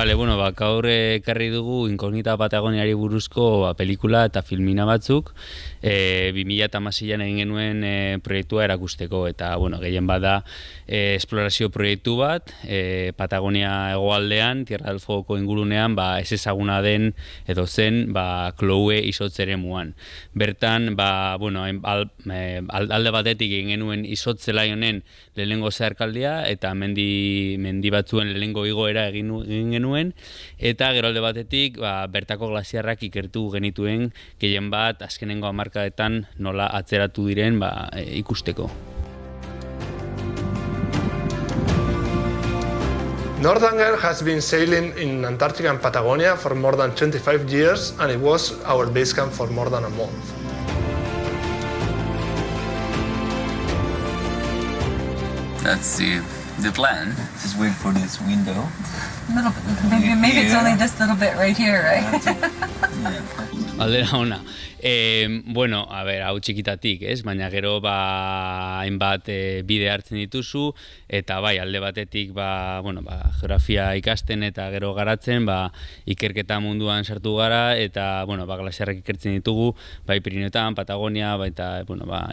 Bueno, gaur ekarri dugu Inkognita Patagoniari buruzko pelikula eta filmina batzuk 2016an egin genuen proiektua erakusteko, eta gehien bada esplorazio proiektu bat Patagonia hegoaldean, Tierra del Fuegoko ingurunean, ez ezaguna den edo zen Kloue izotz eremuan. Bertan, alde batetik egin genuen izotz zelai honen lehenengo zeharkaldia eta mendi batzuen lehenengo igoera egin genuen, eta gero alde batetik bertako glaziarrak ikertu genituen gehien bat azkenengo hamarkadetan nola atzeratu diren ikusteko. Northanger has been sailing in Antarctica and Patagonia for more than 25 years, and it was our base camp for more than a month. That's the plan. Just wait for this window. Maybe it's only this little bit right here, right? Aldera ona. Hau txikitatik, baina gero hainbat bide hartzen dituzu, eta alde batetik geografia ikasten eta gero garatzen, ikerketa munduan sartu gara, eta glaziarrak ikertzen ditugu, Pirineoetan, Patagonia, baita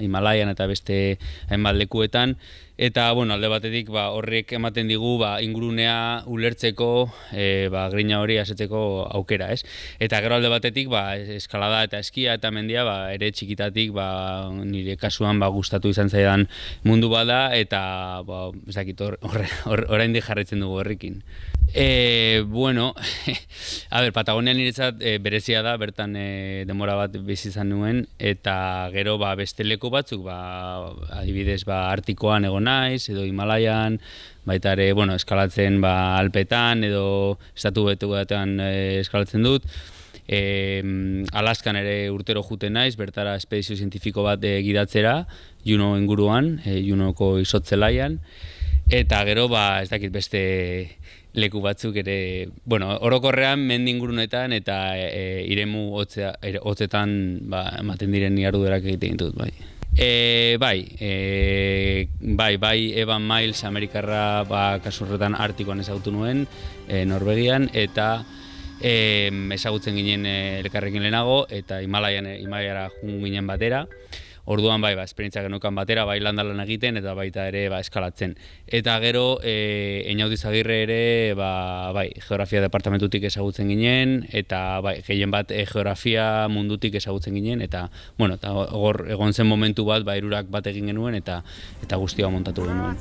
Himalaian eta beste hainbat lekuetan. Eta alde batetik horrek ematen digu ingurunea ulertzeko, grina hori asetzeko aukera, Eta gero alde batetik eskalada eta eskia eta mendia ere txikitatik nire kasuan gustatu izan zaidan mundu bada, eta ez dakit oraindik jarraitzen dugu horrekin. Patagonia niretzat berezia da, bertan denbora bat bizi izan nuen, eta gero beste leku batzuk, adibidez Artikoan egon naiz, edo Himalaian, baita ere eskalatzen Alpetan, edo estatu betuetan eskalatzen dut. Alaskan ere urtero juten naiz, bertara espedizio zientifiko bat gidatzera, Juneau inguruan, Juneauko izotzelaian, eta gero ez dakit beste leku batzuk ere, orokorrean mendi ingurunetan eta iremu hotzetan ematen diren jarduerak egiten ditut, Evan Miles Amerikarra kasu horretan Artikoan ezagutu nuen, Norvegian, eta ezagutzen ginen elkarrekin lehenago, eta Himalaiara joan ginen batera. Orduan esperientzia genukan batera, landalan egiten eta baita ere eskalatzen. Eta gero Einaudi Zagirre ere geografia departamentutik ezagutzen ginen, eta gehien bat geografia mundutik ezagutzen ginen, eta hor egon zen momentu bat hirurak bat egin genuen eta guztia montatu genuen.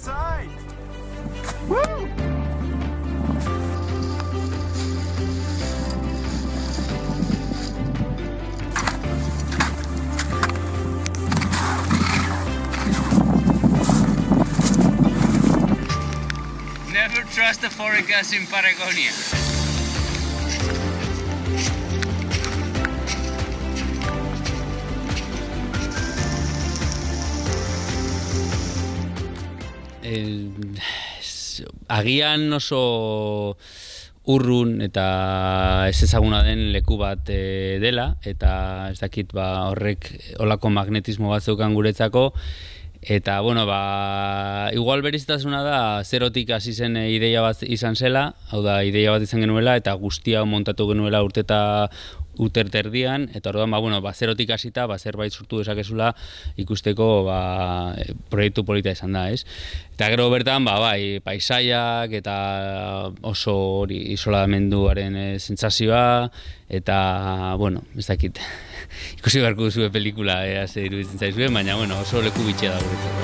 Never trust the forecast in Patagonia. Agian oso urrun eta ez ezaguna den leku bat dela, eta ez dakit horrek olako magnetismo bat zeukan guretzako. Eta, igual berezitasuna da, zerotik hasi zen ideia bat izan zela, hau da, ideia bat izan genuela, eta guztia montatu genuela urterterdian, eta orduan, zerotik hasita, zerbait sortu dezakezula ikusteko proiektu polita izan da, Eta gero bertan, paisaiak eta oso isolamenduaren sentsazioa, eta, ez dakit, ikusi beharko duzue pelikula, iruditzen zaizue, baina, oso leku bitxea da guretzako.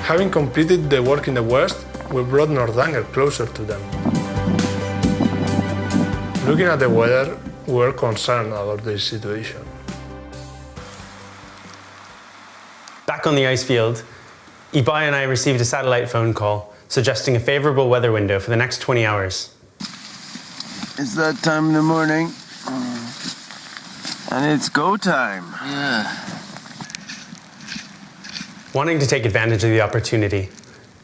Having completed the work in the West, we brought Northanger closer to them. Looking at the weather, we were concerned about this situation. Back on the ice field, Ibai and I received a satellite phone call suggesting a favorable weather window for the next 20 hours. It's that time in the morning. And it's go time. Yeah. Wanting to take advantage of the opportunity,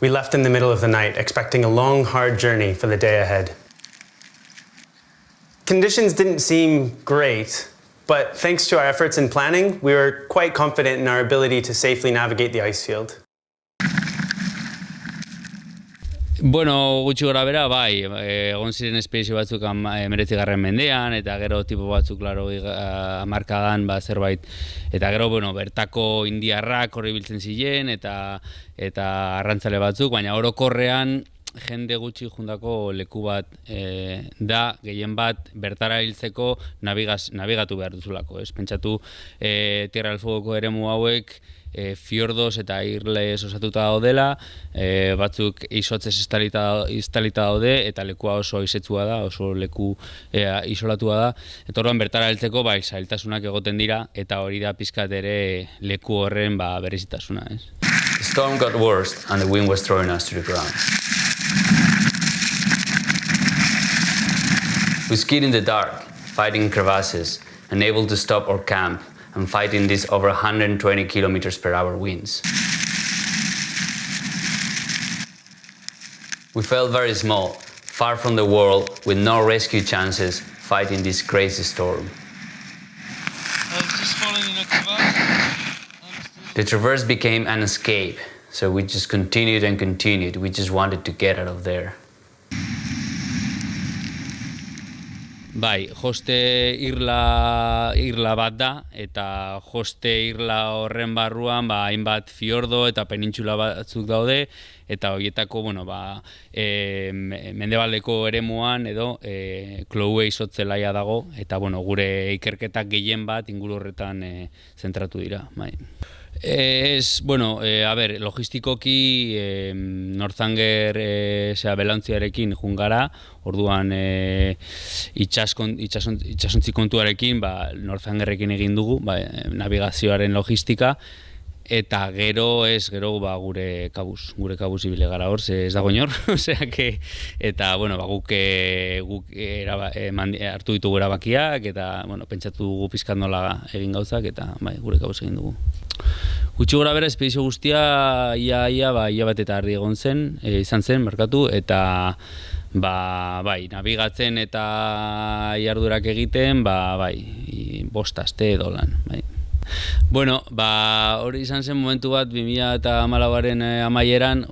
we left in the middle of the night, expecting a long, hard journey for the day ahead. Conditions didn't seem great, but thanks to our efforts in planning, we were quite confident in our ability to safely navigate the ice field. Bueno, gutxi gora bera, bai, egon ziren espedizio batzuk 19. mendean, eta gero tipo batzuk, klaro, hamarkadan, zerbait, eta gero, bueno, bertako indiarrak horri biltzen ziren, eta arrantzale batzuk, baina orokorrean jende gutxi jundako leku bat da, gehien bat bertara hiltzeko nabigatu behar duzulako, ez? Pentsatu Tierra del Fuegoko eremu hauek fiordos eta irlez osatuta daudela, batzuk izotzez estalita daude, eta lekua oso izetsua da, oso leku isolatua da, eta orduan bertara heltzeko zailtasunak egoten dira, eta hori da pizkat ere leku horren berezitasuna, ez? The storm got worse and the wind was throwing us to the ground. We skied in the dark, fighting crevasses, unable to stop or camp, and fighting these over 120 kilometers per hour winds. We felt very small, far from the world, with no rescue chances, fighting this crazy storm. I was just falling in a crevasse. The traverse became an escape, so we just continued and continued. We just wanted to get out of there. Bai, Joste irla bat da, eta Joste irla horren barruan hainbat fiordo eta penintxula batzuk daude, eta horietako, mendebaldeko eremuan edo Kloue izotzelaia dago, eta gure ikerketak gehien bat inguru horretan zentratu dira. Bai. Logistikoki Northanger belauntziarekin jungara, orduan itxasontzi kontuarekin Northangerrekin egin dugu, navigazioaren logistika, eta gero gure kabuz ibile gara hor, ez dago inor, eta guk hartu ditugu erabakiak, eta pentsatu dugu pizkat nola egin gauzak, eta gure kabuz egin dugu. Gutxi gora bera, espedizio guztia ia bat eta erdi izan zen, eta nabigatzen eta jardurak egiten, 5 aste edo lan. Hori izan zen momentu bat 2014aren amaieran,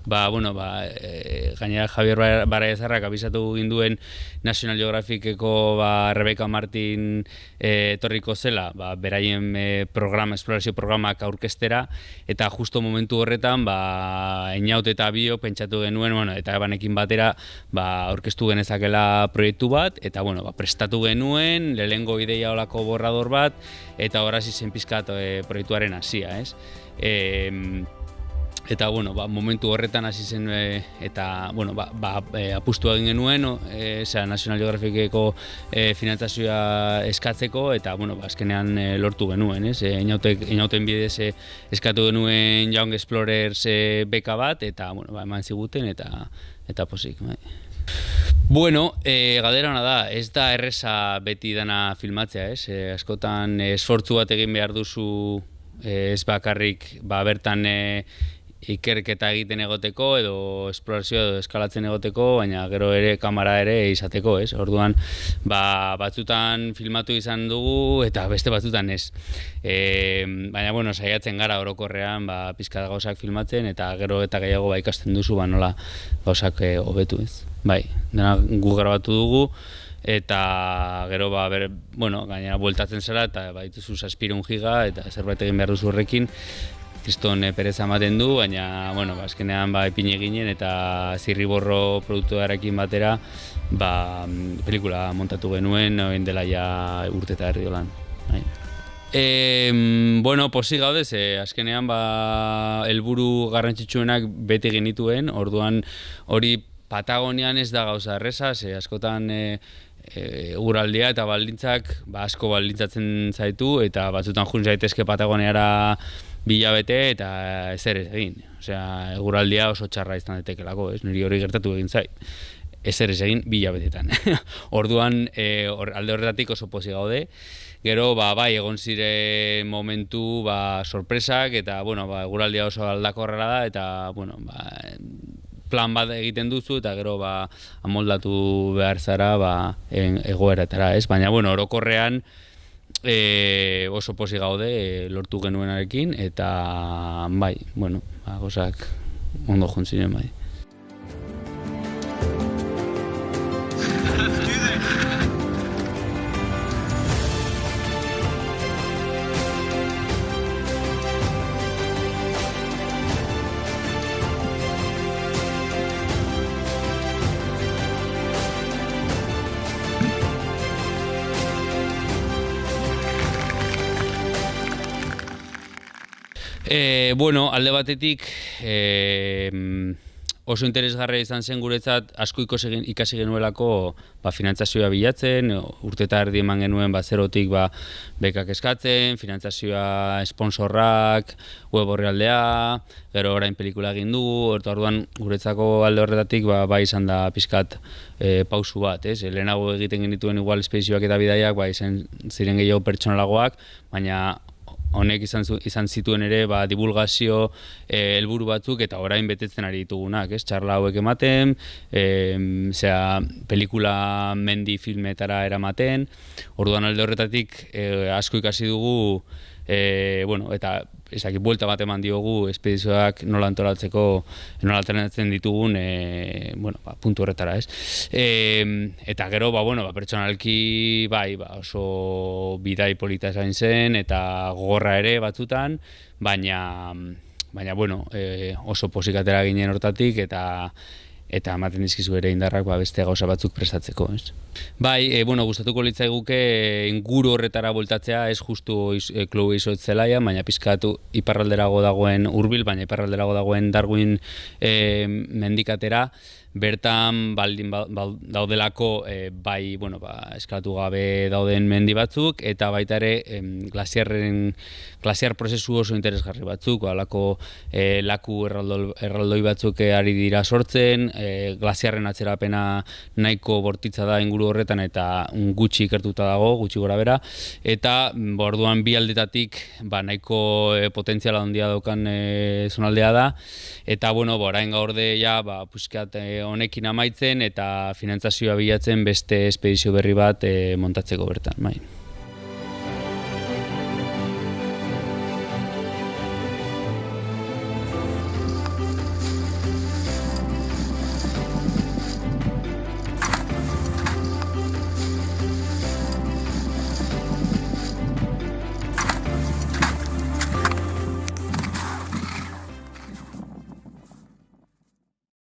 gainera Javier Baraiazarrak abisatu ginduen National Geographiceko Rebecca Martin etorriko zela, beraien esplorazio programak aurkeztera, eta justo momentu horretan, Einaut eta Bio pentsatu genuen, eta Ebanekin batera, aurkeztu genezakela proiektu bat, eta prestatu genuen, lehengo ideia olako borrador bat, eta hor hasi zen pizkat proiektuaren hasia, ez? Eta, momentu horretan hasi zen, eta, apustu egin genuen, National Geographiceko finantzazioa eskatzeko, eta, azkenean lortu genuen, ez? Einauten bidez eskatu genuen Young Explorers beka bat, eta, eman ziguten, eta posik, galdera hona da, ez da erreza beti dana filmatzea, ez? Askotan esfortzu bat egin behar duzu, ez bakarrik, bertan ikerketa egiten egoteko, edo esplorazioa edo eskalatzen egoteko, baina gero ere kamera ere izateko, ez? Orduan, batzutan filmatu izan dugu, eta beste batzutan ez. Baina, saiatzen gara orokorrean, pizka gauzak filmatzen, eta gero eta gehiago ikasten duzu, nola gauzak hobetu, ez? Dena gu grabatu dugu, eta gero, gainera bueltatzen zara, eta dituzu 7 giga, eta zerbait egin behar duzu horrekin, kriston pereza ematen du, baina, azkenean ipini eginen, eta Zirriborro produktuarekin batera, pelikula montatu genuen, oin dela ja urte eta erdi dolan. Pozik gaude, azkenean helburu garrantzitsuenak bete genituen, orduan hori Patagonian ez da gauza erreza, askotan eguraldia eta baldintzak asko baldintzatzen zaitu, eta batzutan jun zaitezke Patagoniara 2 hilabete eta ezer ez egin. Eguraldia oso txarra izan daitekelako, niri hori gertatu egin zait. Ezer ez egin 2 hilabetetan. Orduan, alde horretatik oso pozik gaude. Gero, egon ziren momentu sorpresak, eta eguraldia oso aldakorra da, eta plan bat egiten duzu, eta gero amoldatu behar zara egoeratara, ez? Baina, orokorrean, oso pozik gaude lortu genuenarekin, eta gauzak ondo jontziren, Bueno, alde batetik oso interesgarria izan zen guretzat, asko ikasi genuelako finantzazioa bilatzen, urte eta erdi eman genuen zerotik bekak eskatzen, finantzazioa sponsorrak, web orrialdea, gero orain pelikula egin dugu, eta orduan guretzako alde horretatik bai izan da pixkat pausu bat, ez? Lehenago egiten genituen igual espedizioak eta bidaiak, izan ziren gehiago pertsonalagoak, baina honek izan zituen ere divulgazio helburu batzuk eta orain betetzen ari ditugunak, ez? Txarla hauek ematen, pelikula mendi filmetara eramaten, orduan alde horretatik asko ikasi dugu, eta buelta bat eman diogu espedizioak nola antolatzen ditugun puntu horretara, ez? Eta gero, pertsonalki oso bidai polita esain zen eta gogorra ere batzutan, baina oso posikatera ginen hortatik eta ematen dizkizu ere indarrak beste gauza batzuk prestatzeko, ez? Gustatuko litzaiguke inguru horretara bueltatzea, ez justu Klobo Izotz Zelaia, baina pizkatu iparralderago dagoen hurbil, baina iparralderago dagoen Darwin mendikatera, bertan daudelako eskalatu gabe dauden mendi batzuk, eta baita ere glasiar prozesu oso interesgarri batzuk, laku erraldoi batzuk ari dira sortzen, glasiarren atzerapena nahiko bortitza da inguru horretan eta gutxi ikertuta dago, gutxi gora bera, eta orduan bi aldetatik nahiko potentziala handia daukan zonaldea da, eta orain gaurde puskat honekin amaitzen eta finantzazioa bilatzen beste espedizio berri bat montatzeko bertan.